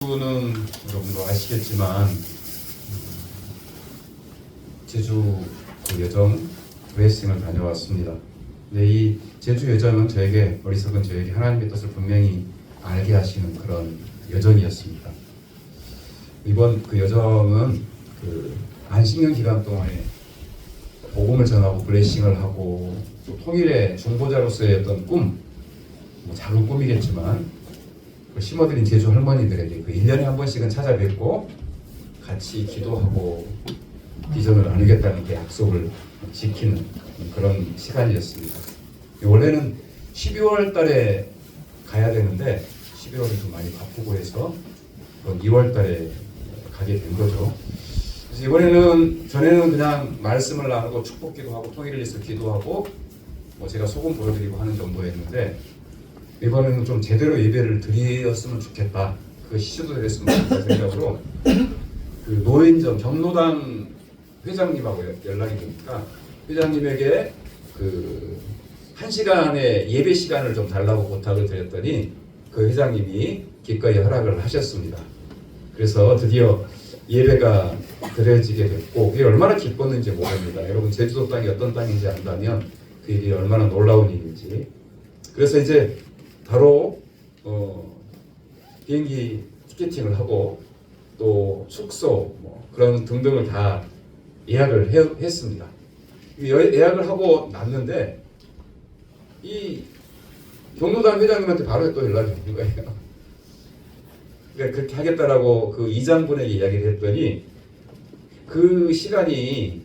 제주는 여러분도 아시겠지만 제주 그 여정 레이싱을 다녀왔습니다. 근데 이 제주 여정은 저에게 어리석은 저에게 하나님의 뜻을 분명히 알게 하시는 그런 여정이었습니다. 이번 그 여정은 그 안식년 기간 동안에 복음을 전하고 블레싱을 하고 또 통일의 중보자로서의 어떤 꿈, 뭐 작은 꿈이겠지만 그 심어드린 제주 할머니들에게 그 1년에 한 번씩은 찾아뵙고 같이 기도하고 비전을 나누겠다는 그 약속을 지키는 그런 시간이었습니다. 원래는 12월 달에 가야 되는데 12월이 좀 많이 바쁘고 해서 2월 달에 가게 된 거죠. 그래서 이번에는 전에는 그냥 말씀을 나누고 축복 기도하고 통일을 위해서 기도하고 뭐 제가 소금 보여드리고 하는 정도였는데 이번에는 좀 제대로 예배를 드렸으면 좋겠다. 그 시초도 됐으면 좋겠다 생각으로 그 노인정 경로당 회장님하고 연락이 되니까 회장님에게 그 1시간의 예배 시간을 좀 달라고 부탁을 드렸더니 그 회장님이 기꺼이 허락을 하셨습니다. 그래서 드디어 예배가 드려지게 됐고 그게 얼마나 기뻤는지 모릅니다. 여러분 제주도 땅이 어떤 땅인지 안다면 그 일이 얼마나 놀라운 일인지. 그래서 이제 바로 비행기 티켓팅을 하고 또 숙소 뭐 그런 등등을 다 예약을 했습니다. 예약을 하고 났는데 이 경로당 회장님한테 바로 또 연락이 오는 거예요. 그러니까 그렇게 하겠다라고 그 이장분에게 이야기를 했더니 그 시간이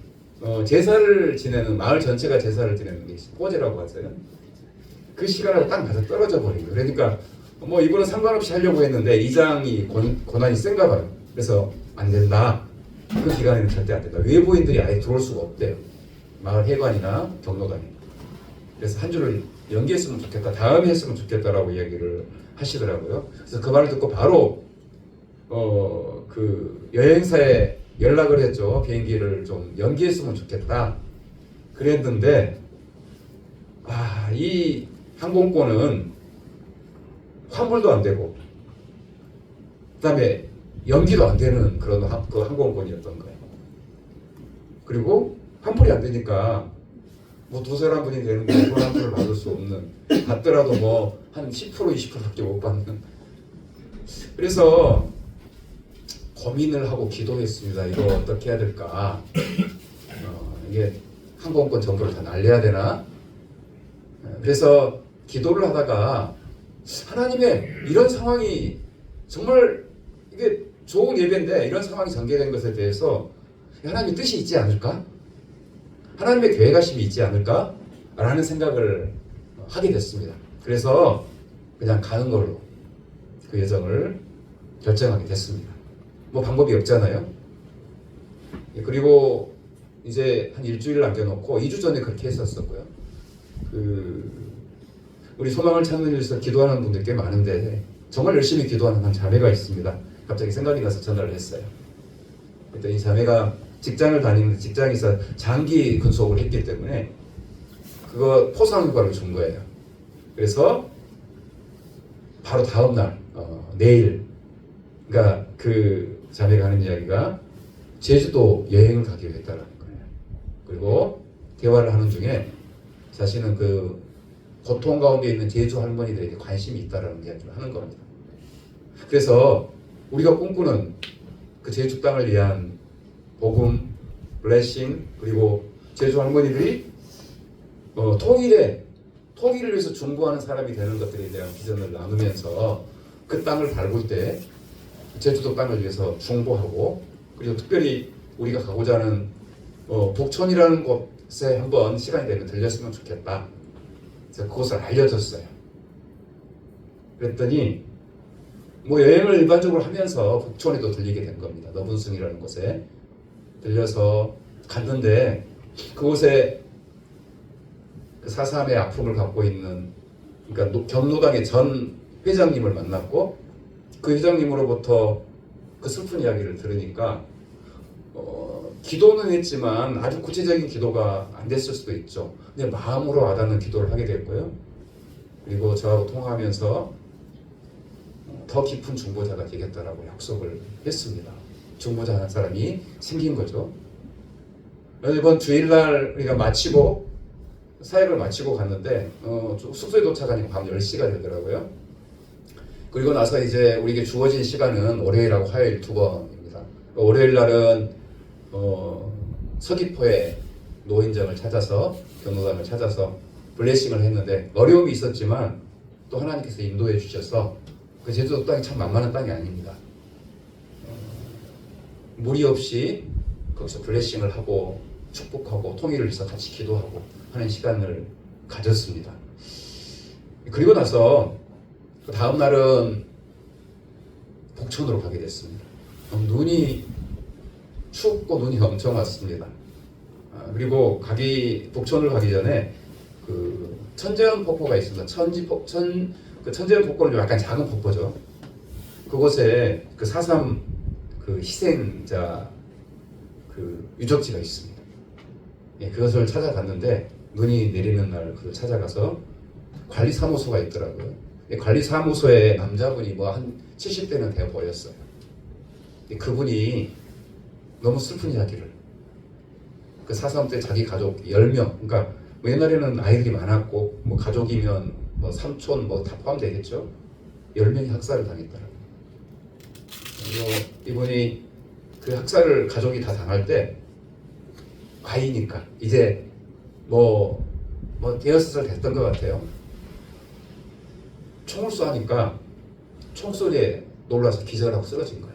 제사를 지내는 마을 전체가 제사를 지내는 게 꼬제라고 하세요. 그 시간하고 딱 맞아 떨어져 버린 거예요. 그러니까 뭐 이거는 상관없이 하려고 했는데 이장이 권한이 센가 봐요. 그래서 안 된다. 그 기간에는 절대 안 된다. 외부인들이 아예 들어올 수가 없대요. 마을 해관이나 경로당에. 그래서 한 주를 연기했으면 좋겠다. 다음에 했으면 좋겠다라고 이야기를 하시더라고요. 그래서 그 말을 듣고 바로 그 여행사에 연락을 했죠. 비행기를 좀 연기했으면 좋겠다. 그랬는데 이 항공권은 환불도 안 되고 그다음에 연기도 안 되는 그런 그 항공권이었던 거예요. 그리고 환불이 안 되니까 뭐 두세 사람분이 되는데 그런 환불을 받을 수 없는, 받더라도 뭐 한 10% 20%밖에 못 받는. 그래서 고민을 하고 기도했습니다. 이거 어떻게 해야 될까? 이게 항공권 정보를 다 날려야 되나? 그래서 기도를 하다가 하나님의 이런 상황이 정말 이게 좋은 예배인데 이런 상황이 전개된 것에 대해서 하나님의 뜻이 있지 않을까? 하나님의 계획하심이 있지 않을까? 라는 생각을 하게 됐습니다. 그래서 그냥 가는 걸로 그 여정을 결정하게 됐습니다. 뭐 방법이 없잖아요. 그리고 이제 한 일주일 남겨놓고 2주 전에 그렇게 했었었고요. 우리 소망을 찾는 일에서 기도하는 분들 꽤 많은데 정말 열심히 기도하는 한 자매가 있습니다. 갑자기 생각이 나서 전화를 했어요. 그랬더니 자매가 직장을 다니는데 직장에서 장기 근속을 했기 때문에 그거 포상휴가를 준 거예요. 그래서 바로 다음 날 내일 그러니까 그 자매가 하는 이야기가 제주도 여행을 가기로 했다는 거예요. 그리고 대화를 하는 중에 자신은 그 고통 가운데 있는 제주 할머니들에게 관심이 있다라는 이야기를 하는 겁니다. 그래서 우리가 꿈꾸는 그 제주 땅을 위한 복음, 블레싱, 그리고 제주 할머니들이 통일을 위해서 중보하는 사람이 되는 것들에 대한 비전을 나누면서 그 땅을 밟을 때 제주도 땅을 위해서 중보하고, 그리고 특별히 우리가 가고자 하는 북촌이라는 곳에 한번 시간이 되면 들렸으면 좋겠다. 그래서 그곳을 알려줬어요. 그랬더니 뭐 여행을 일반적으로 하면서 북촌에도 들리게 된 겁니다. 너분승이라는 곳에 들려서 갔는데 그곳에 그 사삼의 아픔을 갖고 있는, 그러니까 경로당의 전 회장님을 만났고 그 회장님으로부터 그 슬픈 이야기를 들으니까 기도는 했지만 아주 구체적인 기도가 안 됐을 수도 있죠. 근데 마음으로 와닿는 기도를 하게 됐고요. 그리고 저하고 통화하면서 더 깊은 중보자가 되겠다라고 약속을 했습니다. 중보자 한 사람이 생긴 거죠. 이번 주일날 우리가 마치고 사역을 마치고 갔는데 숙소에 도착하니까 밤 10시가 되더라고요. 그리고 나서 이제 우리에게 주어진 시간은 월요일하고 화요일 두 번입니다. 월요일 날은 서귀포에 노인정을 찾아서 경로당을 찾아서 블레싱을 했는데 어려움이 있었지만 또 하나님께서 인도해 주셔서 그 제주도 땅이 참 만만한 땅이 아닙니다. 무리 없이 거기서 블레싱을 하고 축복하고 통일을 해서 같이 기도하고 하는 시간을 가졌습니다. 그리고 나서 그 다음 날은 북촌으로 가게 됐습니다. 눈이 춥고 눈이 엄청 왔습니다. 그리고 북촌을 가기 전에 그 천재원 폭포가 있습니다. 그 천재원 폭포는 좀 약간 작은 폭포죠. 그곳에 그 4.3 그 희생자 그 유적지가 있습니다. 예, 그것을 찾아갔는데 눈이 내리는 날 그걸 찾아가서 관리사무소가 있더라고요. 관리사무소에 남자분이 뭐 한 70대는 되어 보였어요. 그분이 너무 슬픈 이야기를 그 4.3 때 자기 가족 10명 그러니까 뭐 옛날에는 아이들이 많았고 뭐 가족이면 뭐 삼촌 뭐 다 포함되겠죠. 10명이 학살을 당했더라고요. 이분이 그 학살을 가족이 다 당할 때 아이니까 이제 뭐 6살 됐던 것 같아요. 총을 쏘니까 총소리에 놀라서 기절하고 쓰러진 거예요.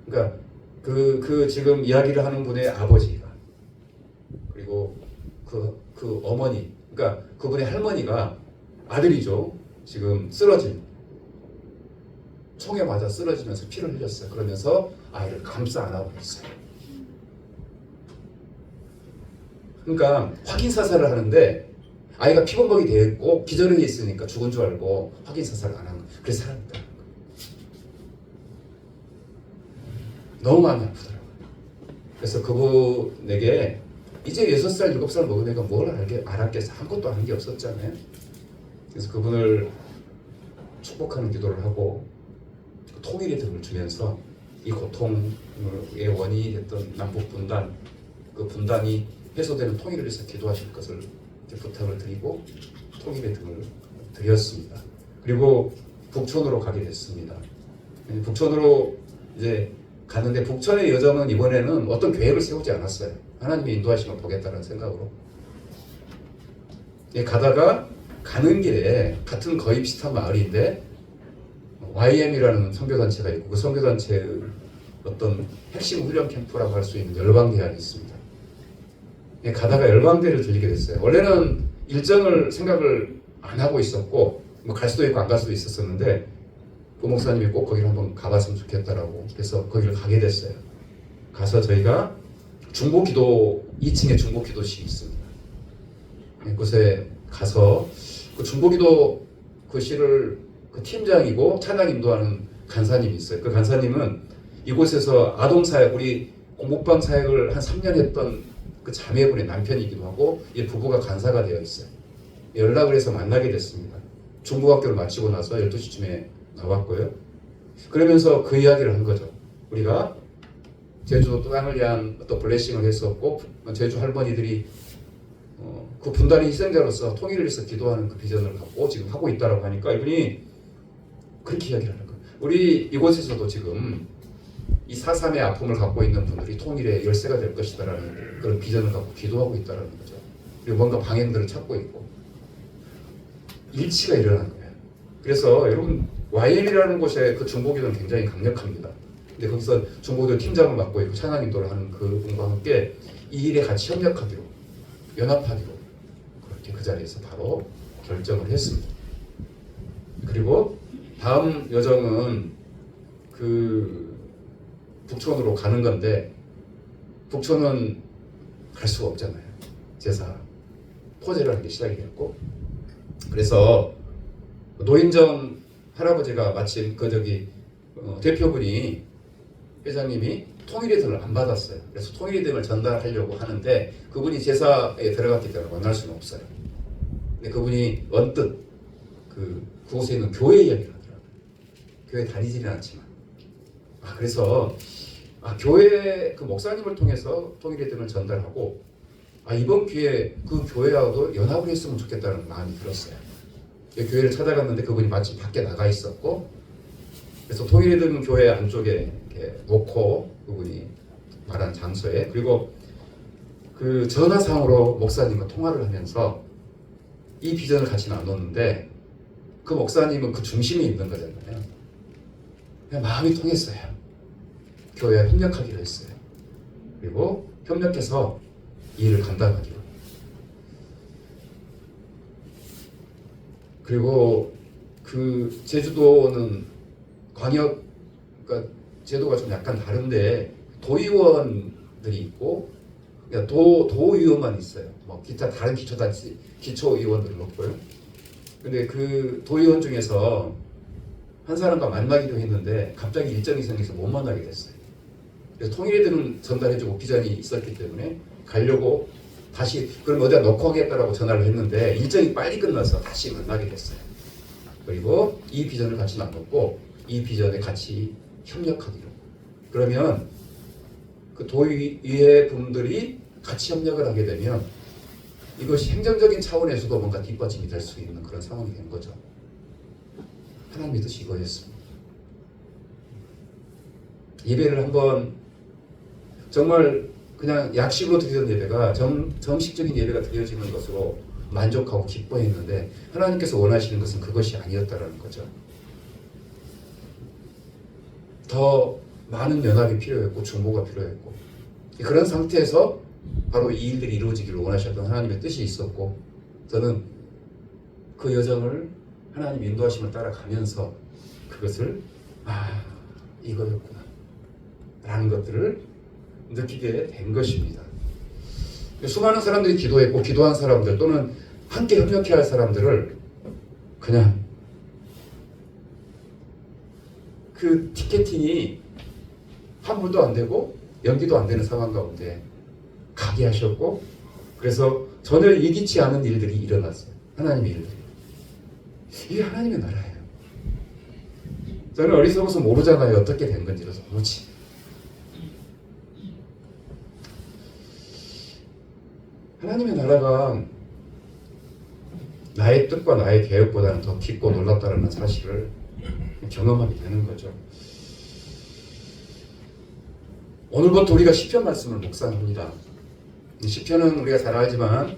그러니까 그 지금 이야기를 하는 분의 아버지가 그리고 그 어머니 그러니까 그분의 할머니가 아들이죠. 지금 총에 맞아 쓰러지면서 피를 흘렸어요. 그러면서 아이를 감싸 안아보고 있어요. 그러니까 확인 사살을 하는데 아이가 피범벅이 되어 있고 기절해 있으니까 죽은 줄 알고 확인 사살을 안 한 거예요. 그래서 살았다. 너무 마음이 아프더라고요. 그래서 그분에게 이제 6살, 7살 먹은 애가 뭘 알았겠어. 아무것도 아는 게 없었잖아요. 그래서 그분을 축복하는 기도를 하고 통일의 등을 주면서 이 고통의 원인이 됐던 남북 분단, 그 분단이 해소되는 통일을 위해서 기도하실 것을 부탁을 드리고 통일의 등을 드렸습니다. 그리고 북촌으로 가게 됐습니다. 북촌으로 이제 갔는데 북촌의 여정은 이번에는 어떤 계획을 세우지 않았어요. 하나님의 인도하심을 보겠다는 생각으로. 가다가 가는 길에 같은 거의 비슷한 마을인데 YM이라는 선교단체가 있고 그 선교단체의 어떤 핵심 훈련 캠프라고 할 수 있는 열방대학이 있습니다. 가다가 열방대를 들리게 됐어요. 원래는 일정을 생각을 안 하고 있었고 뭐 갈 수도 있고 안 갈 수도 있었었는데 그 목사님이 꼭 거기를 한번 가봤으면 좋겠다라고 그래서 거기를 가게 됐어요. 가서 저희가 중보기도 2층에 중보기도실이 있습니다. 그곳에 가서 그 중보기도 그 실을 그 팀장이고 찬양 인도하는 간사님이 있어요. 그 간사님은 이곳에서 아동사역 우리 공복방 사역을 한 3년 했던 그 자매분의 남편이기도 하고 이 부부가 간사가 되어 있어요. 연락을 해서 만나게 됐습니다. 중고학교를 마치고 나서 12시쯤에 나왔고요. 그러면서 그 이야기를 한 거죠. 우리가 제주도 땅을 위한 또 블레싱을 했었고 제주 할머니들이 그 분단의 희생자로서 통일을 위해서 기도하는 그 비전을 갖고 지금 하고 있다라고 하니까 이분이 그렇게 이야기를 하는 거예요. 우리 이곳에서도 지금 이 4.3의 아픔을 갖고 있는 분들이 통일의 열쇠가 될 것이다라는 그런 비전을 갖고 기도하고 있다는 거죠. 그리고 뭔가 방향들을 찾고 있고 일치가 일어난 거예요. 그래서 여러분 YM이라는 곳에 그 중보기도는 굉장히 강력합니다. 근데 거기서 중보기도 팀장을 맡고 있고 찬양 인도를 하는 그 분과 함께 이 일에 같이 협력하기로 연합하기로 그렇게 그 자리에서 바로 결정을 했습니다. 그리고 다음 여정은 그 북촌으로 가는 건데 북촌은 갈 수가 없잖아요. 제사 포제를 하기 시작했고 그래서 노인정 할아버지가 마침 대표분이 회장님이 통일의 등을 안 받았어요. 그래서 통일의 등을 전달하려고 하는데 그분이 제사에 들어갔기 때문에 만날 수는 없어요. 근데 그분이 언뜻 그 그곳에 있는 교회 이야기를 하더라고요. 교회 다니지는 않지만. 그래서 교회 그 목사님을 통해서 통일의 등을 전달하고 이번 기회에 그 교회하고도 연합을 했으면 좋겠다는 마음이 들었어요. 교회를 찾아갔는데 그분이 마치 밖에 나가 있었고, 그래서 통일의 등 교회 안쪽에 이렇게 놓고 그분이 말한 장소에, 그리고 그 전화상으로 목사님과 통화를 하면서 이 비전을 같이 나눴는데 그 목사님은 그 중심에 있는 거잖아요. 그냥 마음이 통했어요. 교회와 협력하기로 했어요. 그리고 협력해서 이 일을 감당하기로. 그리고 그 제주도는 광역, 그러니까 제도가 좀 약간 다른데 도의원들이 있고, 그러니까 도의원만 있어요. 뭐 기타 다른 기초의원들은 없고요. 근데 그 도의원 중에서 한 사람과 만나기로 했는데 갑자기 일정이 생겨서 못 만나게 됐어요. 그래서 통일의 등을 전달해주고 비전이 있었기 때문에 가려고 다시 그럼 어디다 놓고 하겠다라고 전화를 했는데 일정이 빨리 끝나서 다시 만나게 됐어요. 그리고 이 비전을 같이 나눴고 이 비전에 같이 협력하기로. 그러면 그 도의회 분들이 같이 협력을 하게 되면 이것이 행정적인 차원에서도 뭔가 뒷받침이 될 수 있는 그런 상황이 된 거죠. 하나님의 뜻이 이거였습니다. 예배를 한번 정말 그냥 약식으로 드리던 예배가 정식적인 예배가 드려지는 것으로 만족하고 기뻐했는데 하나님께서 원하시는 것은 그것이 아니었다라는 거죠. 더 많은 연합이 필요했고 중보가 필요했고 그런 상태에서 바로 이 일들이 이루어지기를 원하셨던 하나님의 뜻이 있었고 저는 그 여정을 하나님 인도하심을 따라가면서 그것을 이거였구나 라는 것들을 느끼게 된 것입니다. 수많은 사람들이 기도했고 기도한 사람들 또는 함께 협력해야 할 사람들을 그냥 그 티켓팅이 환불도 안 되고 연기도 안 되는 상황 가운데 가게 하셨고 그래서 전혀 예기치 않은 일들이 일어났어요. 하나님의 일들이. 이게 하나님의 나라예요. 저는 어리석어서 모르잖아요. 어떻게 된 건지를 도무지. 하나님의 나라가 나의 뜻과 나의 계획보다는 더 깊고 놀랍다는 사실을 경험하게 되는 거죠. 오늘부터 우리가 시편 말씀을 묵상합니다. 시편은 우리가 잘 알지만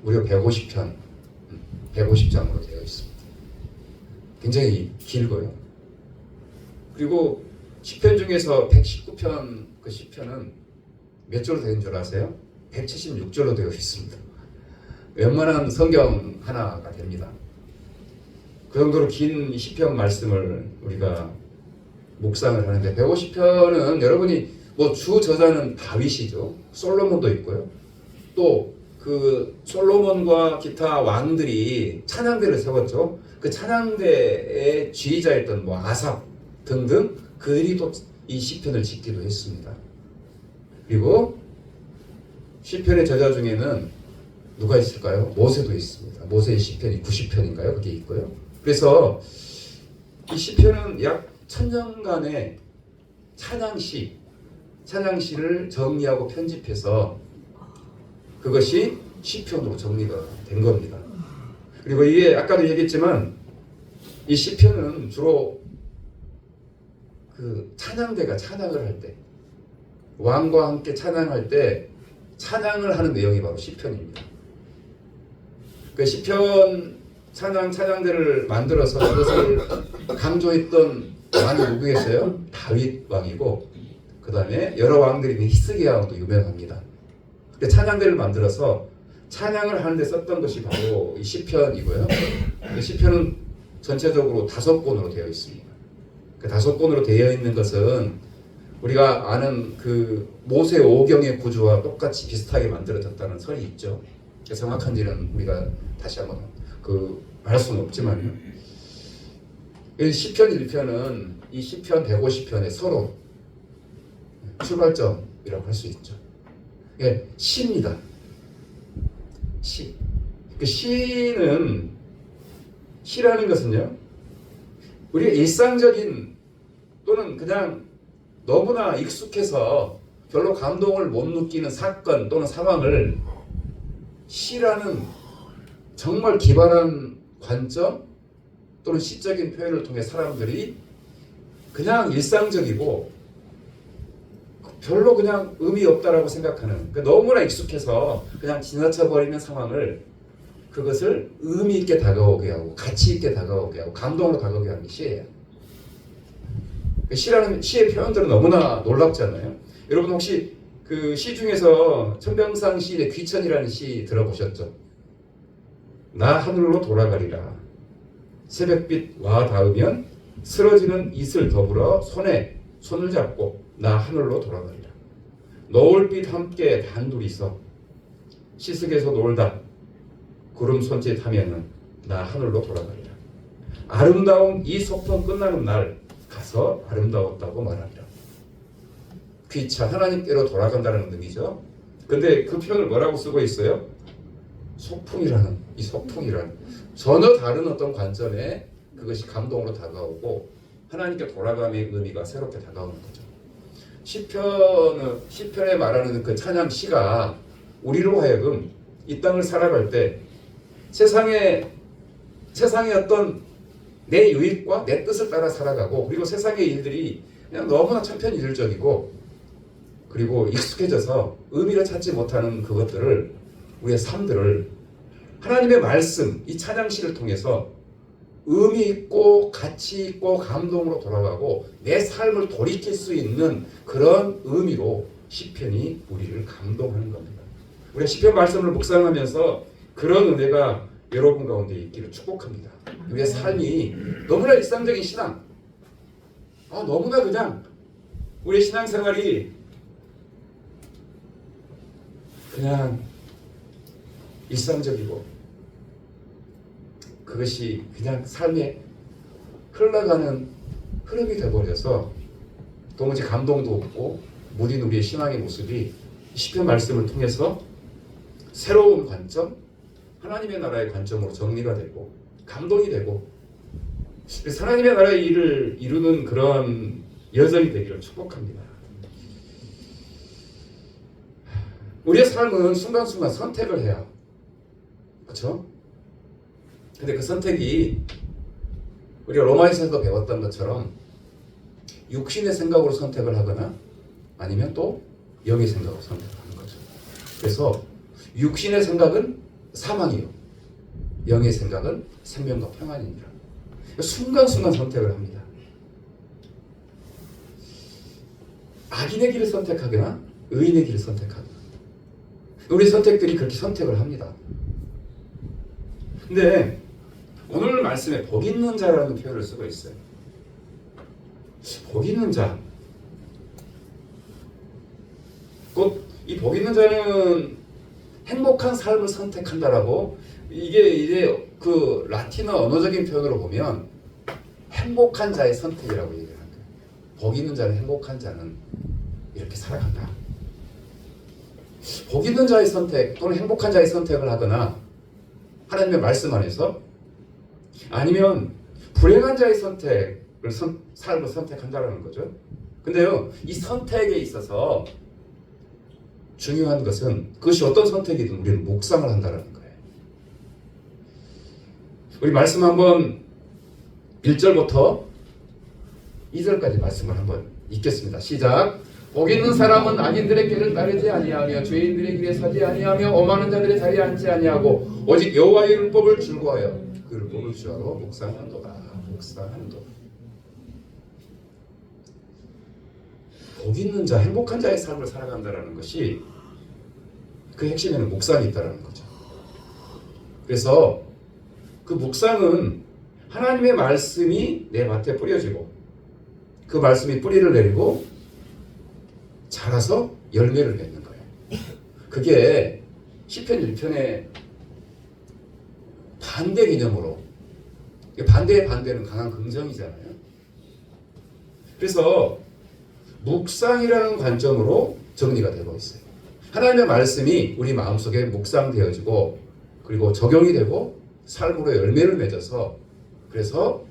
무려 150편, 150장으로 되어 있습니다. 굉장히 길고요. 그리고 시편 중에서 119편 그 시편은 몇 절로 되는 줄 아세요? 176절로 되어 있습니다. 웬만한 성경 하나가 됩니다. 그 정도로 긴 시편 말씀을 우리가 묵상을 하는데 150편은 여러분이 뭐 주 저자는 다윗이죠. 솔로몬도 있고요. 또 그 솔로몬과 기타 왕들이 찬양대를 세웠죠. 그 찬양대의 지휘자였던 뭐 아삽 등등 그들이 또 이 시편을 짓기도 했습니다. 그리고 시편의 저자 중에는 누가 있을까요? 모세도 있습니다. 모세의 시편이 90편인가요? 그게 있고요. 그래서 이 시편은 약 1000년간의 찬양시를 정리하고 편집해서 그것이 시편으로 정리가 된 겁니다. 그리고 이게 아까도 얘기했지만 이 시편은 주로 그 찬양대가 찬양을 할 때 왕과 함께 찬양할 때 찬양을 하는 내용이 바로 시편입니다. 그 시편 찬양대를 만들어서 그것을 강조했던 왕이 누구겠어요? 다윗 왕이고 그 다음에 여러 왕들이 히스기야 왕도 유명합니다. 그 찬양대를 만들어서 찬양을 하는데 썼던 것이 바로 이 시편이고요. 이 시편은 전체적으로 5권으로 되어 있습니다. 그 5권으로 되어 있는 것은 우리가 아는 그 모세 오경의 구조와 똑같이 비슷하게 만들어졌다는 설이 있죠. 정확한지는 우리가 다시 한번 알 수는 없지만요. 시편 1편은 이 시편 150편의 서로 출발점이라고 할 수 있죠. 예, 시입니다. 시. 그 시는 시라는 것은요, 우리가 일상적인 또는 그냥 너무나 익숙해서 별로 감동을 못 느끼는 사건 또는 상황을 시라는 정말 기발한 관점 또는 시적인 표현을 통해 사람들이 그냥 일상적이고 별로 그냥 의미 없다라고 생각하는, 너무나 익숙해서 그냥 지나쳐 버리는 상황을, 그것을 의미 있게 다가오게 하고 가치 있게 다가오게 하고 감동으로 다가오게 하는 게 시예요. 시라는 시의 표현들은 너무나 놀랍잖아요. 여러분 혹시 그 시 중에서 천병상 시인의 귀천이라는 시 들어보셨죠? 나 하늘로 돌아가리라. 새벽빛 와 닿으면 쓰러지는 이슬 더불어 손에 손을 잡고 나 하늘로 돌아가리라. 노을빛 함께 단둘이서 시석에서 놀다 구름 손짓하면은 나 하늘로 돌아가리라. 아름다운 이 소풍 끝나는 날 가서 아름다웠다고 말하리라. 귀차 하나님께로 돌아간다는 의미죠. 근데 그 표현을 뭐라고 쓰고 있어요? 소풍이라는, 이 소풍이라는 전혀 다른 어떤 관점에 그것이 감동으로 다가오고 하나님께 돌아감의 의미가 새롭게 다가오는 거죠. 시편에 말하는 그 찬양 시가 우리로 하여금 이 땅을 살아갈 때 세상의 어떤 내 유익과 내 뜻을 따라 살아가고, 그리고 세상의 일들이 그냥 너무나 천편일률적이고 그리고 익숙해져서 의미를 찾지 못하는 그것들을, 우리의 삶들을 하나님의 말씀, 이 찬양시를 통해서 의미 있고 가치 있고 감동으로 돌아가고 내 삶을 돌이킬 수 있는 그런 의미로 시편이 우리를 감동하는 겁니다. 우리가 시편 말씀을 묵상하면서 그런 은혜가 여러분 가운데 있기를 축복합니다. 우리의 삶이 너무나 일상적인 신앙, 너무나 그냥 우리의 신앙생활이 그냥 일상적이고 그것이 그냥 삶에 흘러가는 흐름이 되어버려서 도무지 감동도 없고 무딘 우리의 신앙의 모습이 시편 말씀을 통해서 새로운 관점, 하나님의 나라의 관점으로 정리가 되고 감동이 되고 하나님의 나라의 일을 이루는 그런 여정이 되기를 축복합니다. 우리의 삶은 순간순간 선택을 해요. 그렇죠? 근데 그 선택이 우리가 로마에서도 배웠던 것처럼 육신의 생각으로 선택을 하거나 아니면 또 영의 생각으로 선택하는 거죠. 그래서 육신의 생각은 사망이요, 영의 생각은 생명과 평안입니다. 순간순간 선택을 합니다. 악인의 길을 선택하거나 의인의 길을 선택하거나, 우리 선택들이 그렇게 선택을 합니다. 근데 오늘 말씀에 복 있는 자라는 표현을 쓰고 있어요. 복 있는 자, 곧 이 복 있는 자는 행복한 삶을 선택한다라고, 이게 이제 그 라틴어 언어적인 표현으로 보면 행복한 자의 선택이라고 얘기를 하는 거예요. 복 있는 자는, 행복한 자는 이렇게 살아간다. 복 있는 자의 선택 또는 행복한 자의 선택을 하거나 하나님의 말씀 안에서, 아니면 불행한 자의 선택을 삶을 선택한다라는 거죠. 근데요, 이 선택에 있어서 중요한 것은 그것이 어떤 선택이든 우리는 묵상을 한다는 거예요. 우리 말씀 한번 1절부터 2절까지 말씀을 한번 읽겠습니다. 시작. 복 있는 사람은 악인들의 길을 따르지 아니하며 죄인들의 길에 서지 아니하며 오만한 자들의 자리에 앉지 아니하고 오직 여호와의 율법을 즐거워하여 그 율법을 주하러 묵상한도다. 묵상한도다. 복 있는 자, 행복한 자의 삶을 살아간다는 것이, 그 핵심에는 묵상이 있다는 거죠. 그래서 그 묵상은 하나님의 말씀이 내 밭에 뿌려지고 그 말씀이 뿌리를 내리고 자라서 열매를 맺는 거예요. 그게 시편 1편의 반대 개념으로, 반대의 반대는 강한 긍정이잖아요. 그래서 묵상이라는 관점으로 정리가 되고 있어요. 하나님의 말씀이 우리 마음속에 묵상되어지고 그리고 적용이 되고 삶으로 열매를 맺어서 그래서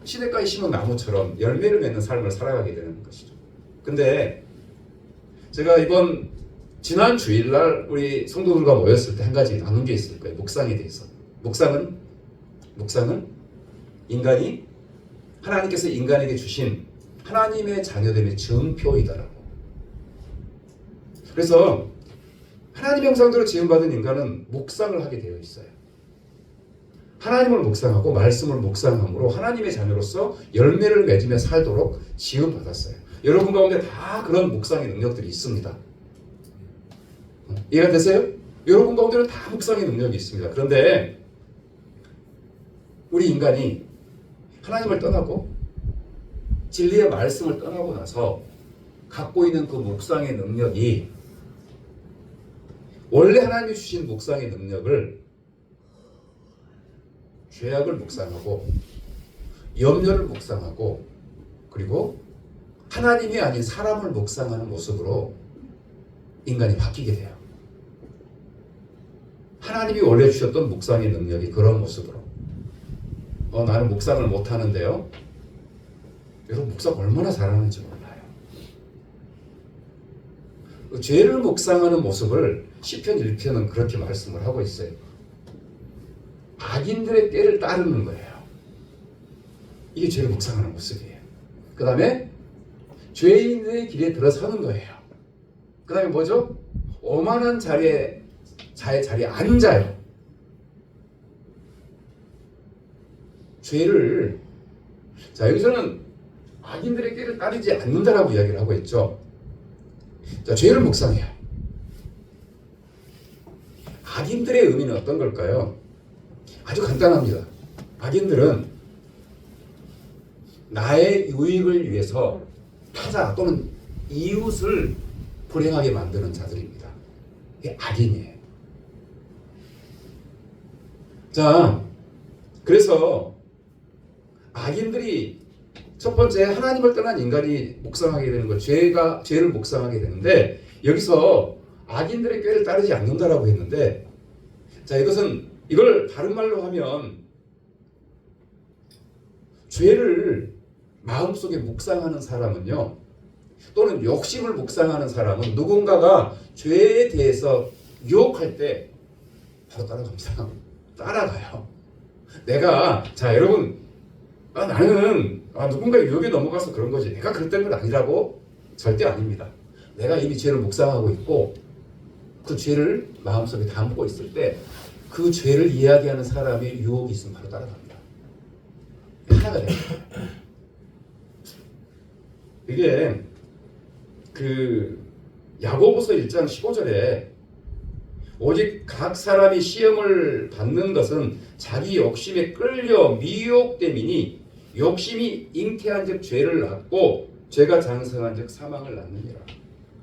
시냇가에 심은 나무처럼 열매를 맺는 삶을 살아가게 되는 것이죠. 근데 제가 지난 주일날 우리 성도들과 모였을 때 한 가지 나눈 게 있을 거예요. 묵상에 대해서. 묵상은 인간이 하나님께서 인간에게 주신 하나님의 자녀됨의 증표이다라고. 그래서 하나님의 형상대로 지음받은 인간은 묵상을 하게 되어 있어요. 하나님을 묵상하고 말씀을 묵상함으로 하나님의 자녀로서 열매를 맺으며 살도록 지음받았어요. 여러분 가운데 다 그런 묵상의 능력들이 있습니다. 이해가 되세요? 여러분 가운데는 다 묵상의 능력이 있습니다. 그런데 우리 인간이 하나님을 떠나고 진리의 말씀을 떠나고 나서 갖고 있는 그 묵상의 능력이 원래 하나님이 주신 묵상의 능력을 죄악을 묵상하고 염려를 묵상하고 그리고 하나님이 아닌 사람을 묵상하는 모습으로 인간이 바뀌게 돼요. 하나님이 원래 주셨던 묵상의 능력이 그런 모습으로 나는 묵상을 못하는데요. 여러분 묵상 얼마나 잘하는지 몰라요. 죄를 묵상하는 모습을 시편 1편은 그렇게 말씀을 하고 있어요. 악인들의 꾀를 따르는 거예요. 이게 죄를 묵상하는 모습이에요. 그 다음에 죄인의 길에 들어서는 거예요. 그 다음에 뭐죠? 오만한 자의 자리에 앉아요. 죄를 여기서는 악인들의 꾀를 따르지 않는다라고 이야기를 하고 있죠. 죄를 묵상해요. 악인들의 의미는 어떤 걸까요? 아주 간단합니다. 악인들은 나의 유익을 위해서 타자 또는 이웃을 불행하게 만드는 자들입니다. 이게 악인이에요. 그래서 악인들이 첫 번째 하나님을 떠난 인간이 묵상하게 되는 것, 죄를 묵상하게 되는데 여기서 악인들의 꾀를 따르지 않는다라고 했는데 이걸 다른 말로 하면 죄를 마음속에 묵상하는 사람은요 또는 욕심을 묵상하는 사람은 누군가가 죄에 대해서 유혹할 때 바로 따라갑니다. 따라가요. 여러분 나는 누군가 유혹에 넘어가서 그런 거지 내가 그랬던 건 아니라고 절대 아닙니다. 내가 이미 죄를 묵상하고 있고 그 죄를 마음속에 담고 있을 때 그 죄를 이야기하는 사람의 유혹이 있으면 바로 따라갑니다. 하나가 됩니다. 이게 야고보서 1장 15절에 오직 각 사람이 시험을 받는 것은 자기 욕심에 끌려 미혹됨이니 욕심이 잉태한 즉 죄를 낳고 죄가 장성한 즉 사망을 낳느니라.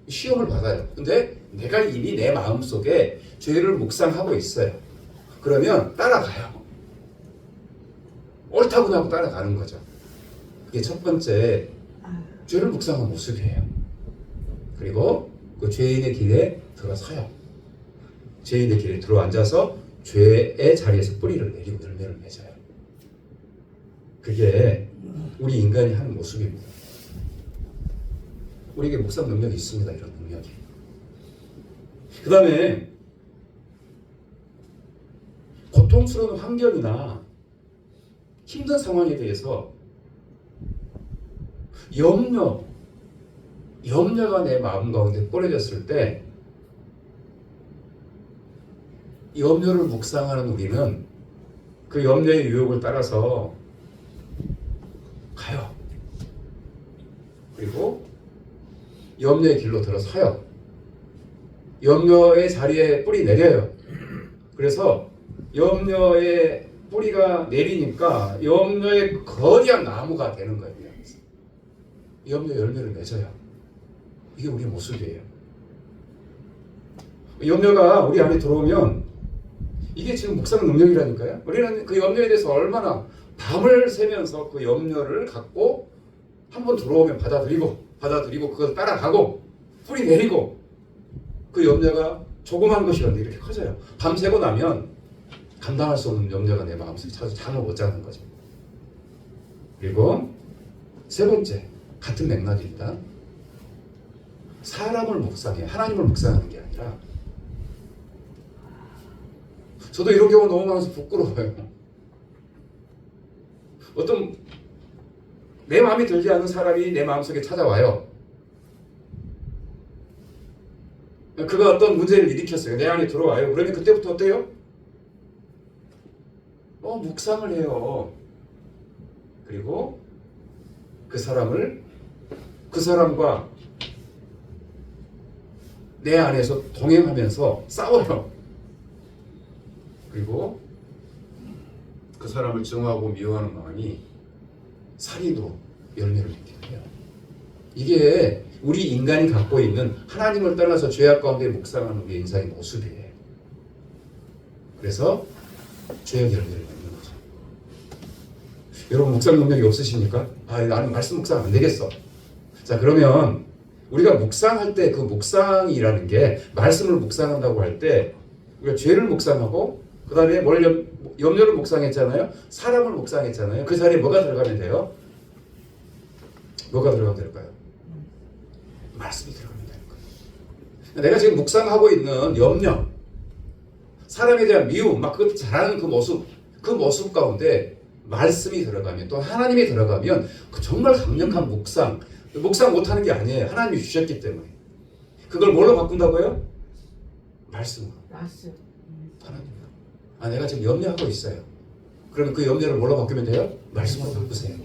시험을 받아요. 근데 내가 이미 내 마음속에 죄를 묵상하고 있어요. 그러면 따라가요. 옳다고 하고 따라가는 거죠. 그게 첫 번째 죄를 묵상한 모습이에요. 그리고 그 죄인의 길에 들어서요. 죄인의 길에 들어앉아서 죄의 자리에서 뿌리를 내리고 열매를 맺어요. 그게 우리 인간이 하는 모습입니다. 우리에게 묵상 능력이 있습니다. 이런 능력이. 그 다음에 고통스러운 환경이나 힘든 상황에 대해서 염려가 내 마음 가운데 뿌려졌을 때 염려를 묵상하는 우리는 그 염려의 유혹을 따라서 가요. 그리고 염려의 길로 들어서요. 염려의 자리에 뿌리 내려요. 그래서 염려의 뿌리가 내리니까 염려의 거대한 나무가 되는 거예요. 염려 열매를 맺어요. 이게 우리의 모습이에요. 염려가 우리 안에 들어오면 이게 지금 묵상 능력이라니까요. 우리는 그 염려에 대해서 얼마나 밤을 새면서 그 염려를 갖고 한번 들어오면 받아들이고 그걸 따라가고 뿌리 내리고 그 염려가 조그만 것이었는데 이렇게 커져요. 밤새고 나면 감당할 수 없는 염려가 내 마음속에 찾아서 잠을 못 자는 거죠. 그리고 세 번째, 같은 맥락입니다. 사람을 묵상해. 하나님을 묵상하는 게 아니라, 저도 이런 경우 너무 많아서 부끄러워요. 어떤 내 마음에 들지 않는 사람이 내 마음속에 찾아와요. 그가 어떤 문제를 일으켰어요. 내 안에 들어와요. 그러면 그때부터 어때요? 묵상을 해요. 그리고 그 사람과 내 안에서 동행하면서 싸워요. 그리고 그 사람을 증오하고 미워하는 마음이 살인으로 열매를 맺게 돼요. 이게 우리 인간이 갖고 있는 하나님을 떠나서 죄악 가운데 묵상하는 우리 인생의 모습이에요. 그래서 죄악 열매를 맺는 거죠. 여러분 묵상 능력이 없으십니까? 나는 말씀 묵상 안 되겠어. 자, 그러면 우리가 묵상할 때 그 묵상이라는 게, 말씀을 묵상한다고 할 때 우리가 죄를 묵상하고 그 다음에 뭘 염려를 묵상했잖아요. 사람을 묵상했잖아요. 그 자리에 뭐가 들어가면 돼요? 뭐가 들어가면 될까요? 말씀이 들어가면 되는 거예요. 내가 지금 묵상하고 있는 염려, 사람에 대한 미움, 막 그것도 잘하는 그 모습 가운데 말씀이 들어가면, 또 하나님이 들어가면 정말 강력한 묵상 못하는 게 아니에요. 하나님이 주셨기 때문에. 그걸 뭘로 바꾼다고요? 말씀으로. 하나님으로. 내가 지금 염려하고 있어요. 그러면 그 염려를 뭘로 바꾸면 돼요? 말씀으로 바꾸세요.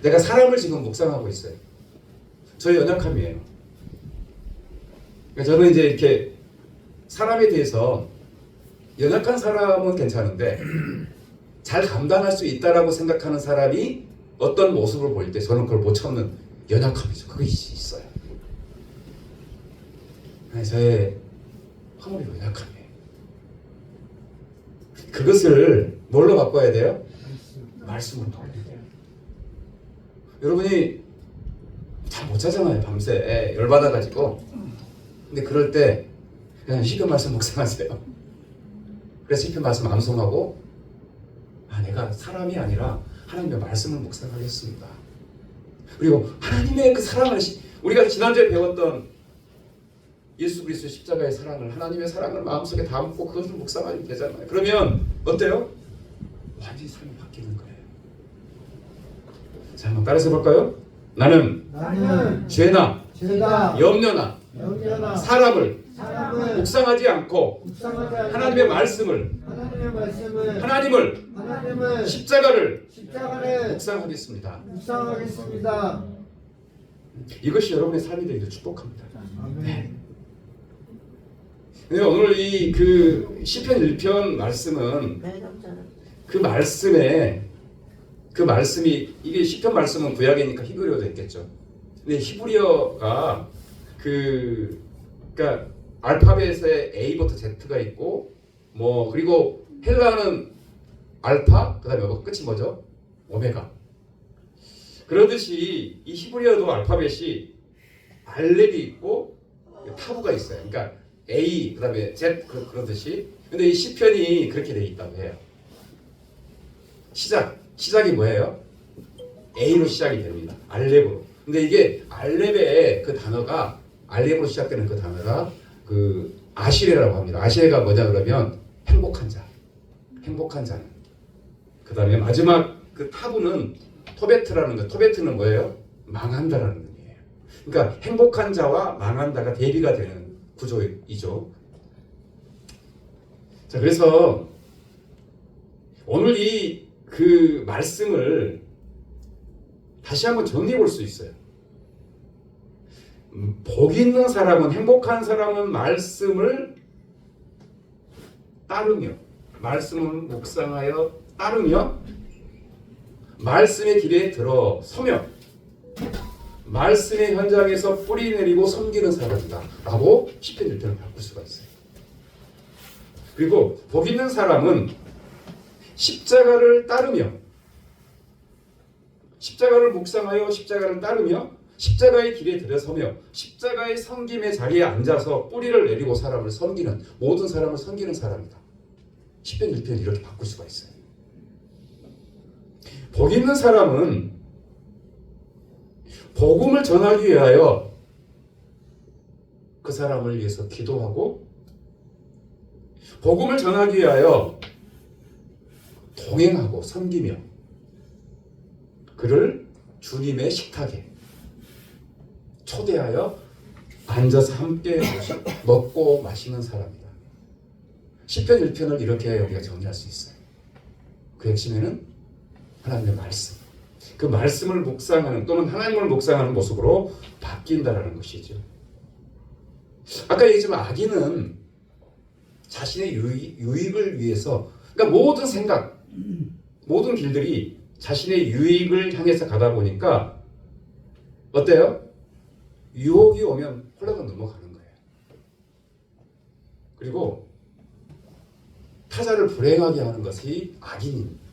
내가 사람을 지금 묵상하고 있어요. 저의 연약함이에요. 그러니까 저는 이제 이렇게 사람에 대해서, 연약한 사람은 괜찮은데 잘 감당할 수 있다라고 생각하는 사람이 어떤 모습을 보일 때 저는 그걸 못 참는 연약함이죠. 그게 있어요. 저의 허물이 연약함이에요. 그것을 뭘로 바꿔야 돼요? 말씀으로 바꿔야 돼요. 여러분이 잠 못 자잖아요. 밤새 열받아가지고. 근데 그럴 때 그냥 시편 말씀 묵상하세요. 그래서 시편 말씀 암송하고, 내가 사람이 아니라 하나님의 말씀을 묵상하겠습니다. 그리고 하나님의 그 사랑을, 우리가 지난주에 배웠던 예수 그리스도의 십자가의 사랑을, 하나님의 사랑을 마음속에 담고 그것을 묵상하면 되잖아요. 그러면 어때요? 완전히 삶이 바뀌는 거예요. 자, 한번 따라서 볼까요? 나는 죄나 염려나 사람을 묵상하지 않고 하나님의 말씀을, 하나님을 십자가를 묵상하겠습니다. 이것이 여러분의 삶이 되기를 축복합니다. 네. 오늘 그 시편 1편 말씀은 그 말씀이, 이게 시편 말씀은 구약이니까 히브리어도 있겠죠. 근데 히브리어가 그러니까 알파벳에 A부터 Z가 있고, 그리고 헬라어는 알파, 그 다음에 끝이 뭐죠? 오메가. 그러듯이 이 히브리어도 알파벳이 알렙이 있고 타부가 있어요. 그러니까 A, 그 다음에 Z, 그러듯이. 근데 이 시편이 그렇게 돼 있다고 해요. 시작이 뭐예요? A로 시작이 됩니다. 알렙으로. 근데 이게 알렙의 그 단어가, 알렙으로 시작되는 그 단어가 그 아시레라고 합니다. 아시레가 뭐냐 그러면 행복한 자는. 그 다음에 마지막 그 타부는 토베트라는 거. 토베트는 뭐예요? 망한다라는 의미예요. 그러니까 행복한 자와 망한다가 대비가 되는 구조이죠. 자, 그래서 오늘 그 말씀을 다시 한번 정리해 볼 수 있어요. 복 있는 사람은, 행복한 사람은 말씀을 따르며, 말씀을 묵상하여 따르며, 말씀의 길에 들어서며, 말씀의 현장에서 뿌리 내리고 섬기는 사람이다 라고 시편 1편을 바꿀 수가 있어요. 그리고 복 있는 사람은 십자가를 따르며, 십자가를 묵상하여 십자가를 따르며, 십자가의 길에 들어서며, 십자가의 섬김의 자리에 앉아서 뿌리를 내리고 사람을 섬기는, 모든 사람을 섬기는 사람이다. 시편 1편 이렇게 바꿀 수가 있어요. 복 있는 사람은 복음을 전하기 위하여 그 사람을 위해서 기도하고 복음을 전하기 위하여 동행하고 섬기며 그를 주님의 식탁에 초대하여 앉아서 함께 먹고 마시는 사람이다. 시편 1편을 이렇게 우리가 정리할 수 있어요. 그 핵심에는 하나님의 말씀, 그 말씀을 묵상하는 또는 하나님을 묵상하는 모습으로 바뀐다라는 것이죠. 아까 얘기했지만 악인은 자신의 유익을 위해서, 그러니까 모든 생각, 모든 길들이 자신의 유익을 향해서 가다 보니까 어때요? 유혹이 오면 홀라당 넘어가는 거예요. 그리고 타자를 불행하게 하는 것이 악인입니다.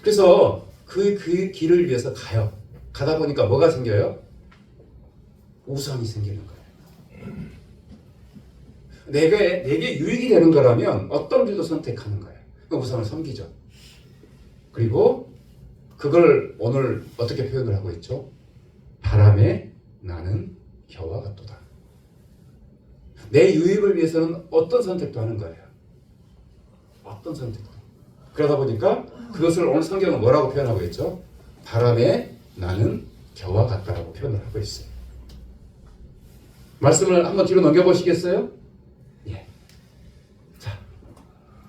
그래서 그 길을 위해서 가요. 가다 보니까 뭐가 생겨요? 우상이 생기는 거예요. 내게 유익이 되는 거라면 어떤 길도 선택하는 거예요. 우상을 섬기죠. 그리고 그걸 오늘 어떻게 표현을 하고 있죠? 바람에 나는 겨와 같도다. 내 유익을 위해서는 어떤 선택도 하는 거예요. 어떤 선택도. 그러다 보니까 그것을 오늘 성경은 뭐라고 표현하고 있죠? 바람에 나는 겨와 같다라고 표현을 하고 있어요. 말씀을 한번 뒤로 넘겨보시겠어요? 예. 자,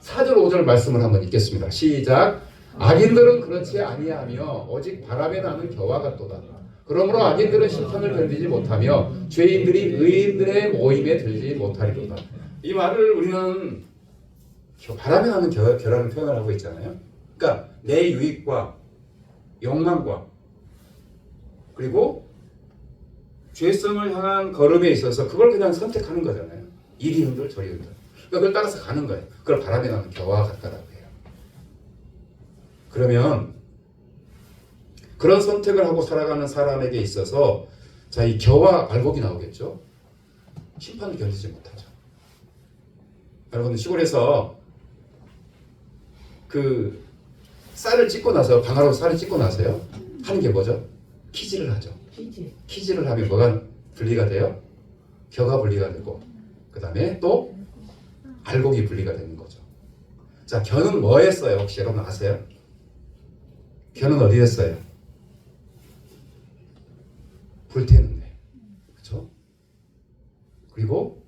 4절 5절 말씀을 한번 읽겠습니다. 시작. 악인들은 그렇지 아니하며 오직 바람에 나는 겨와 같도다. 그러므로 악인들은 심판을 견디지 못하며 죄인들이 의인들의 모임에 들지 못하리로다. 이 말을 우리는 바람에 나는 겨라는 표현을 하고 있잖아요. 그러니까 내 유익과 욕망과 그리고 죄성을 향한 걸음에 있어서 그걸 그냥 선택하는 거잖아요. 이리 흔들 저리 흔들. 그러니까 그걸 따라서 가는 거예요. 그걸 바람에 나는 겨와 같다라고 해요. 그러면 그런 선택을 하고 살아가는 사람에게 있어서 자, 이 겨와 알곡이 나오겠죠. 심판을 견디지 못하죠. 여러분 시골에서 그 쌀을 찢고 나서 방아로 쌀을 찢고 나서요 하는 게 뭐죠? 키질을 하죠. 키질을 하면 뭐가 분리가 돼요? 겨가 분리가 되고 그 다음에 또 알곡이 분리가 되는 거죠. 자, 겨는 뭐 했어요? 혹시 여러분 아세요? 겨는 어디 했어요? 불태는데, 그렇죠? 그리고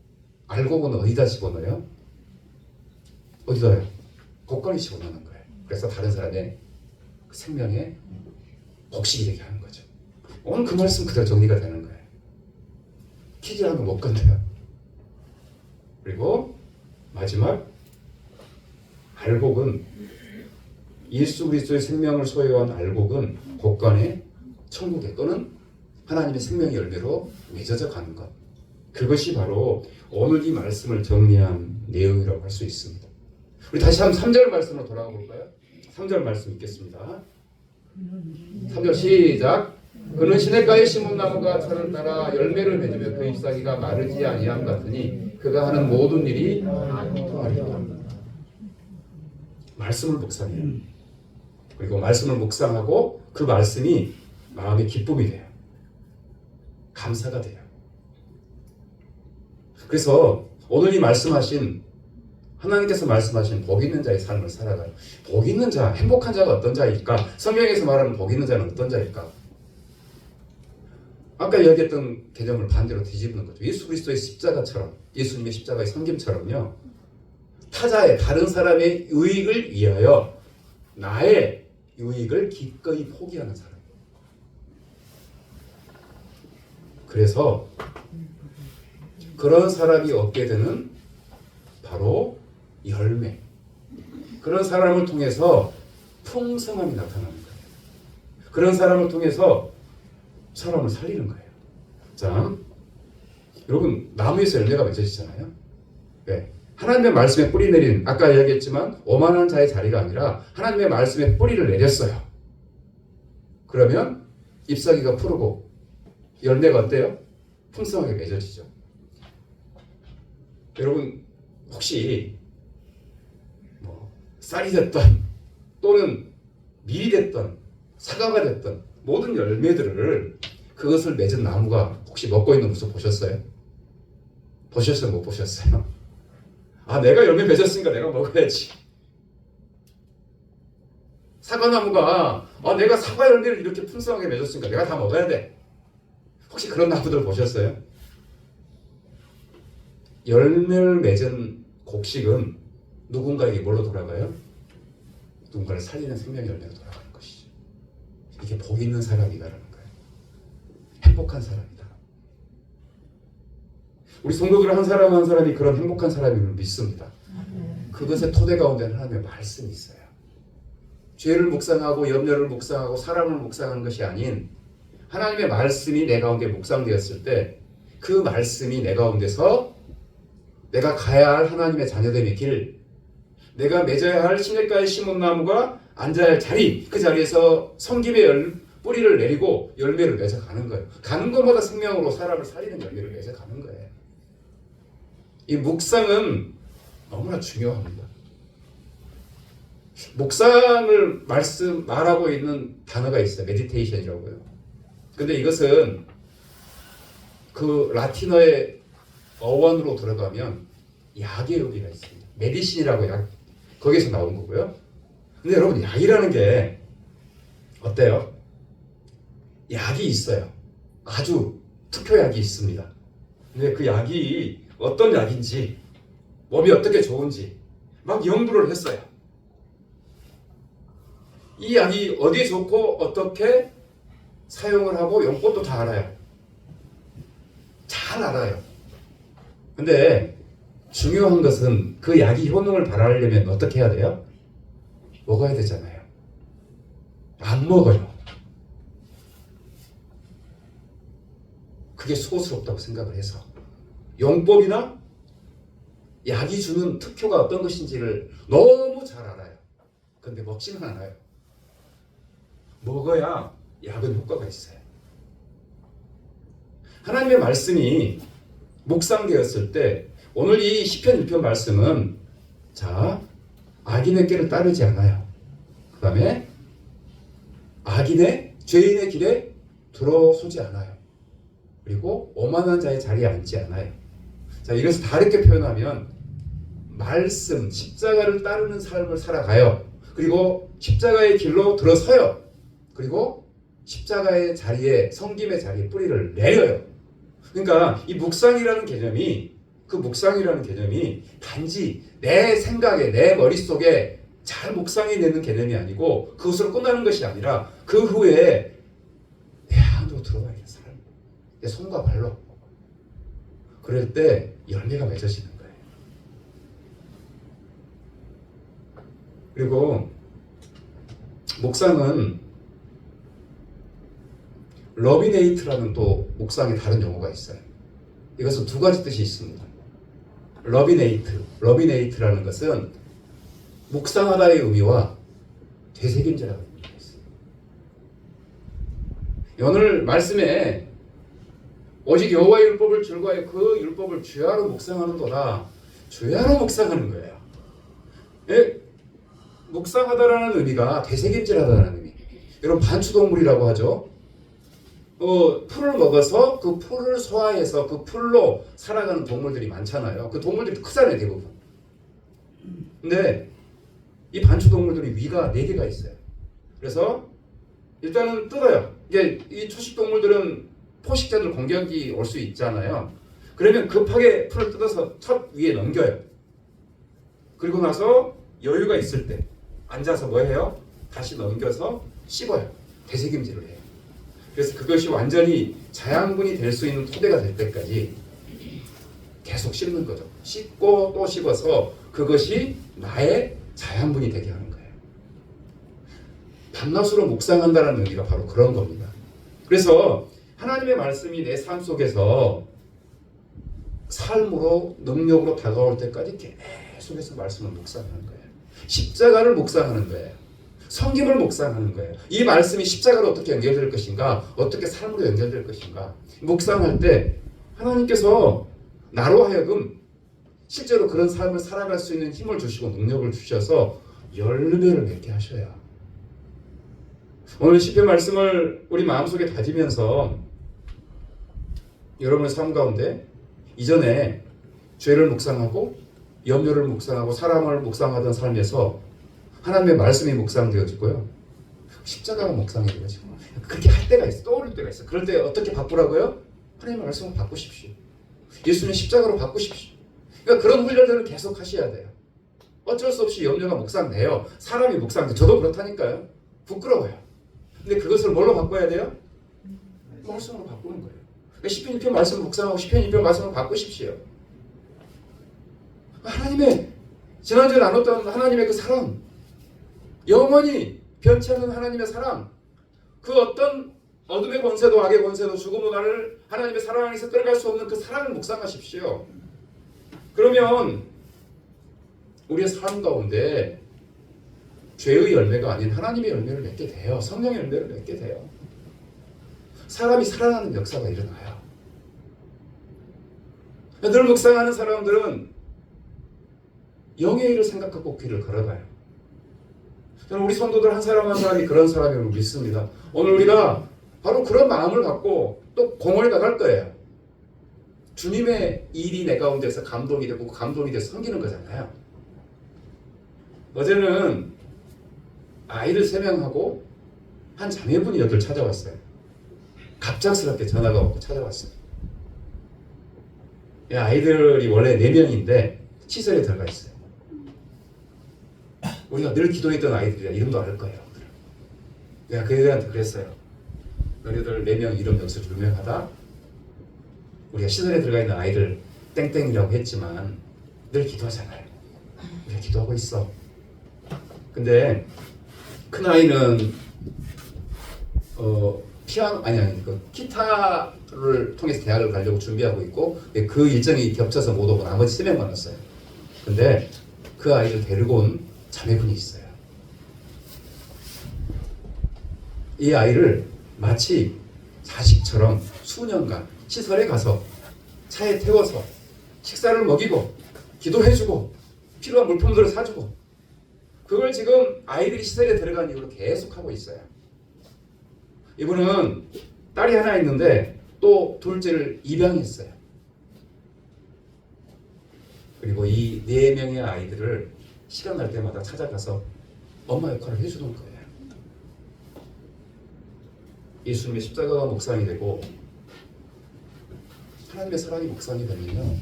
알곡은 어디다 집어넣어요? 어디다요? 곡간에 집어넣는 거예요. 그래서 다른 사람의 생명에 곡식이 되게 하는 거죠. 오늘 그 말씀 그대로 정리가 되는 거예요. 키질하면 못 건드려요. 그리고 마지막 알곡은 예수 그리스도의 생명을 소유한 알곡은 곡간에 천국에 또는 하나님의 생명의 열매로 맺어져 가는 것. 그것이 바로 오늘 이 말씀을 정리한 내용이라고 할 수 있습니다. 우리 다시 한번 3절 말씀으로 돌아가 볼까요? 3절 말씀 읽겠습니다. 3절 시작. 그는 시냇가에 심은 나무가 철을 따라 열매를 맺으며 그 잎사귀가 마르지 아니함 같으니 그가 하는 모든 일이 통하리로다. 말씀을 묵상해요. 그리고 말씀을 묵상하고 그 말씀이 마음의 기쁨이 돼요. 감사가 돼요. 그래서 오늘 이 말씀하신 하나님께서 말씀하신 복 있는 자의 삶을 살아가요. 복 있는 자, 행복한 자가 어떤 자일까? 성경에서 말하는 복 있는 자는 어떤 자일까? 아까 이야기했던 개념을 반대로 뒤집는 거죠. 예수 그리스도의 십자가처럼, 예수님의 십자가의 섬김처럼요. 타자의 다른 사람의 유익을 위하여 나의 유익을 기꺼이 포기하는 사람. 그래서 그런 사람이 얻게 되는 바로 열매. 그런 사람을 통해서 풍성함이 나타나는 거예요. 그런 사람을 통해서 사람을 살리는 거예요. 자, 여러분 나무에서 열매가 맺어지잖아요. 네. 하나님의 말씀에 뿌리 내린 아까 이야기했지만 오만한 자의 자리가 아니라 하나님의 말씀에 뿌리를 내렸어요. 그러면 잎사귀가 푸르고 열매가 어때요? 풍성하게 맺어지죠. 여러분 혹시 쌀이 됐던 또는 밀이 됐던 사과가 됐던 모든 열매들을 그것을 맺은 나무가 혹시 먹고 있는 모습 보셨어요? 보셨어요? 못 보셨어요? 아, 내가 열매 맺었으니까 내가 먹어야지. 사과나무가 내가 사과 열매를 이렇게 풍성하게 맺었으니까 내가 다 먹어야 돼. 혹시 그런 나무들 보셨어요? 열매를 맺은 곡식은 누군가에게 뭘로 돌아가요? 누군가를 살리는 생명의 열매로 돌아가는 것이죠. 이게 복 있는 사람이다라는 거예요. 행복한 사람이다. 우리 성도들 한 사람 한 사람이 그런 행복한 사람임을 믿습니다. 그것의 토대 가운데는 하나님의 말씀이 있어요. 죄를 묵상하고 염려를 묵상하고 사람을 묵상하는 것이 아닌 하나님의 말씀이 내 가운데 묵상되었을 때 그 말씀이 내 가운데서 내가 가야 할 하나님의 자녀됨의 길, 내가 맺어야 할 시냇가에 심은 나무가 앉아야 할 자리, 그 자리에서 섬김의 뿌리를 내리고 열매를 맺어 가는 거예요. 가는 것마다 생명으로 사람을 살리는 열매를 맺어 가는 거예요. 이 묵상은 너무나 중요합니다. 묵상을 말하고 있는 단어가 있어요. 메디테이션이라고요. 근데 이것은 그 라틴어의 어원으로 들어가면 약의 의미가 있습니다. 메디신이라고 약, 거기서 나온 거고요. 근데 여러분, 약이라는 게 어때요? 약이 있어요. 아주 특효약이 있습니다. 근데 그 약이 어떤 약인지, 몸이 어떻게 좋은지 막 연구를 했어요. 이 약이 어디에 좋고 어떻게 사용을 하고 용법도 다 알아요. 잘 알아요. 근데 중요한 것은 그 약이 효능을 발휘하려면 어떻게 해야 돼요? 먹어야 되잖아요. 안 먹어요. 그게 수고스럽다고 생각을 해서 용법이나 약이 주는 특효가 어떤 것인지를 너무 잘 알아요. 근데 먹지는 않아요. 먹어야 약은 효과가 있어요. 하나님의 말씀이 묵상되었을 때 오늘 이 시편 1편 말씀은 자, 악인의 길을 따르지 않아요. 그 다음에 악인의 죄인의 길에 들어서지 않아요. 그리고 오만한 자의 자리에 앉지 않아요. 자, 이것을 다르게 표현하면 말씀, 십자가를 따르는 삶을 살아가요. 그리고 십자가의 길로 들어서요. 그리고 십자가의 자리에, 섬김의 자리에 뿌리를 내려요. 그러니까 이 묵상이라는 개념이, 그 묵상이라는 개념이 단지 내 생각에, 내 머릿속에 잘 묵상이 되는 개념이 아니고 그것으로 끝나는 것이 아니라 그 후에 내 안으로 들어가야 돼. 사람, 내 손과 발로. 그럴 때 열매가 맺어지는 거예요. 그리고 묵상은 러비네이트라는 또 묵상의 다른 용어가 있어요. 이것은 두 가지 뜻이 있습니다. 러비네이트라는 것은 묵상하다의 의미와 되새김질하는 의미가 있어요. 오늘 말씀에 오직 여호와의 율법을 즐거워하여 그 율법을 주야로 묵상하는도다. 주야로 묵상하는 거예요. 예? 묵상하다라는 의미가 되새김질하다라는 의미. 여러분, 반추동물이라고 하죠. 풀을 먹어서 그 풀을 소화해서 그 풀로 살아가는 동물들이 많잖아요. 그 동물들이 크잖아요, 대부분. 근데 이 반추동물들이 위가 4개가 있어요. 그래서 일단은 뜯어요. 이게 이 초식동물들은 포식자들 공격이 올 수 있잖아요. 그러면 급하게 풀을 뜯어서 첫 위에 넘겨요. 그리고 나서 여유가 있을 때 앉아서 뭐 해요? 다시 넘겨서 씹어요. 되새김질을 해요. 그래서 그것이 완전히 자양분이 될 수 있는 토대가 될 때까지 계속 씹는 거죠. 씹고 또 씹어서 그것이 나의 자양분이 되게 하는 거예요. 밤낮으로 묵상한다는 의미가 바로 그런 겁니다. 그래서 하나님의 말씀이 내 삶 속에서 삶으로 능력으로 다가올 때까지 계속해서 말씀을 묵상하는 거예요. 십자가를 묵상하는 거예요. 성경을 묵상하는 거예요. 이 말씀이 십자가로 어떻게 연결될 것인가, 어떻게 삶으로 연결될 것인가 묵상할 때 하나님께서 나로 하여금 실제로 그런 삶을 살아갈 수 있는 힘을 주시고 능력을 주셔서 열매를 맺게 하셔야 오늘 시편 말씀을 우리 마음속에 다지면서 여러분의 삶 가운데 이전에 죄를 묵상하고 염려를 묵상하고 사람을 묵상하던 삶에서 하나님의 말씀이 묵상되어지고요. 십자가가 묵상이 되어지고 그렇게 할 때가 있어. 떠오를 때가 있어. 그럴 때 어떻게 바꾸라고요? 하나님의 말씀을 바꾸십시오. 예수님 십자가로 바꾸십시오. 그러니까 그런 훈련들을 계속 하셔야 돼요. 어쩔 수 없이 염려가 묵상돼요. 사람이 묵상돼. 저도 그렇다니까요. 부끄러워요. 근데 그것을 뭘로 바꿔야 돼요? 말씀으로 바꾸는 거예요. 그러니까 시편 2편 말씀을 묵상하고 시편 2편 말씀을 바꾸십시오. 하나님의 지난주에 나눴던 하나님의 그 사랑, 영원히 변치 않는 하나님의 사랑, 그 어떤 어둠의 권세도 악의 권세도 죽음의 나를 하나님의 사랑 안에서 끌어갈 수 없는 그 사랑을 묵상하십시오. 그러면 우리의 삶 가운데 죄의 열매가 아닌 하나님의 열매를 맺게 돼요. 성령의 열매를 맺게 돼요. 사람이 살아나는 역사가 일어나요. 늘 묵상하는 사람들은 영의 일을 생각하고 길을 걸어가요. 저는 우리 성도들 한 사람 한 사람이 그런 사람임을 믿습니다. 오늘 우리가 바로 그런 마음을 갖고 또 공을 나갈 거예요. 주님의 일이 내 가운데서 감동이 되고 감동이 돼서 섬기는 거잖아요. 어제는 아이를 3명하고 한 자매분이 여기를 찾아왔어요. 갑작스럽게 전화가 오고 찾아왔어요. 아이들이 원래 4명인데 시설에 들어가 있어요. 우리가 늘 기도했던 아이들이라 이름도 알 거예요. 내가 그 애들한테 그랬어요. 너희들 4명 이름 여기서 유명하다. 우리가 시설에 들어가 있는 아이들 땡땡이라고 했지만 늘 기도하잖아요. 우리가 기도하고 있어. 근데 큰 아이는 그 기타를 통해서 대학을 가려고 준비하고 있고 그 일정이 겹쳐서 못 오고 나머지 3명만 왔어요. 근데 그 아이를 데리고 온 자매분이 있어요. 이 아이를 마치 자식처럼 수년간 시설에 가서 차에 태워서 식사를 먹이고 기도해주고 필요한 물품들을 사주고 그걸 지금 아이들이 시설에 들어간 이후로 계속 하고 있어요. 이분은 딸이 하나 있는데 또 둘째를 입양했어요. 그리고 이 4명의 아이들을 시간 날 때마다 찾아가서 엄마 역할을 해주는 거예요. 예수님의 십자가가 묵상이 되고 하나님의 사랑이 묵상이 되면요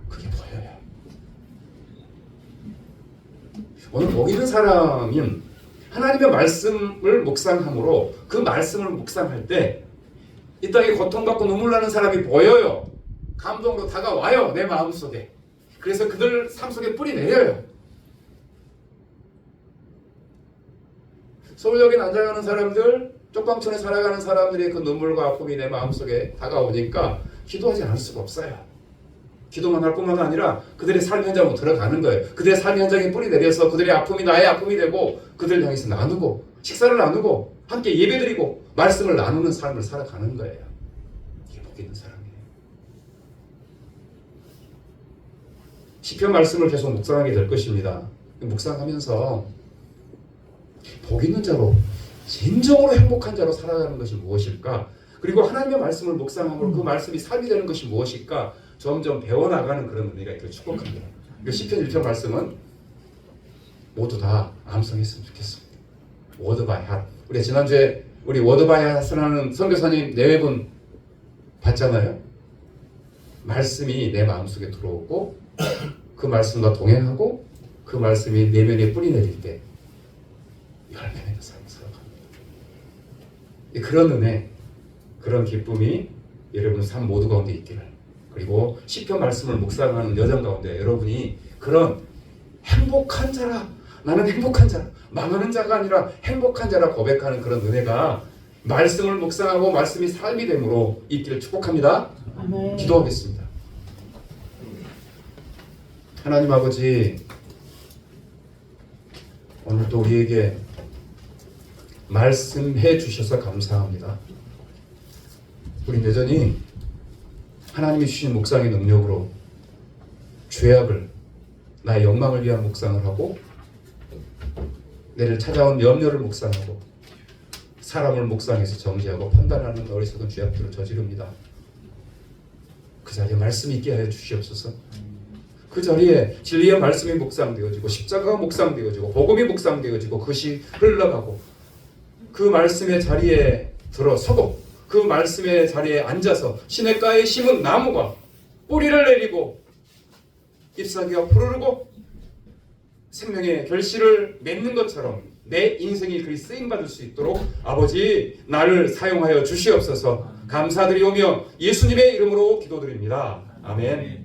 그게 보여요. 오늘 복 있는 사람은 하나님의 말씀을 묵상함으로 그 말씀을 묵상할 때 이 땅에 고통받고 눈물 나는 사람이 보여요. 감동으로 다가와요. 내 마음속에. 그래서 그들 삶 속에 뿌리 내려요. 서울역에 난장하는 사람들, 쪽방촌에 살아가는 사람들의 그 눈물과 아픔이 내 마음속에 다가오니까 기도하지 않을 수가 없어요. 기도만 할 뿐만 아니라 그들의 삶 현장으로 들어가는 거예요. 그들의 삶 현장에 뿌리 내려서 그들의 아픔이 나의 아픔이 되고 그들 향해서 나누고 식사를 나누고 함께 예배드리고 말씀을 나누는 삶을 살아가는 거예요. 이게 복 있는 사람이에요. 시편 말씀을 계속 묵상하게 될 것입니다. 묵상하면서 복 있는 자로 진정으로 행복한 자로 살아가는 것이 무엇일까? 그리고 하나님의 말씀을 묵상함으로 그 말씀이 삶이 되는 것이 무엇일까? 점점 배워나가는 그런 은혜가 있기를 축복합니다. 시편 1편 말씀은 모두 다 암송했으면 좋겠습니다. 워드 바이 핫. 우리 지난주에 우리 워드 바이 핫이라는 선교사님 4분 봤잖아요. 말씀이 내 마음속에 들어오고 그 말씀과 동행하고 그 말씀이 내면에 뿌리 내릴 때 열매내는 삶을 살아갑니다. 그런 은혜, 그런 기쁨이 여러분 삶 모두 가운데 있기를, 그리고 시편 말씀을 묵상하는 여정 가운데 여러분이 그런 행복한 자라, 나는 행복한 자라, 망하는 자가 아니라 행복한 자라 고백하는 그런 은혜가 말씀을 묵상하고 말씀이 삶이 됨으로 있기를 축복합니다. 아멘. 기도하겠습니다. 하나님 아버지, 오늘도 우리에게 말씀해 주셔서 감사합니다. 우린 여전히 하나님이 주신 묵상의 능력으로 죄악을, 나의 영광을 위한 묵상을 하고, 내를 찾아온 염려를 묵상하고, 사람을 묵상해서 정죄하고 판단하는 어리석은 죄악들을 저지릅니다. 그 자리에 말씀이 있게 하여 주시옵소서. 그 자리에 진리의 말씀이 묵상되어지고 십자가가 묵상되어지고 복음이 묵상되어지고 그것이 흘러가고 그 말씀의 자리에 들어서고 그 말씀의 자리에 앉아서 시냇가에 심은 나무가 뿌리를 내리고 잎사귀가 푸르르고 생명의 결실을 맺는 것처럼 내 인생이 그리 쓰임받을 수 있도록 아버지 나를 사용하여 주시옵소서. 감사드리오며 예수님의 이름으로 기도드립니다. 아멘.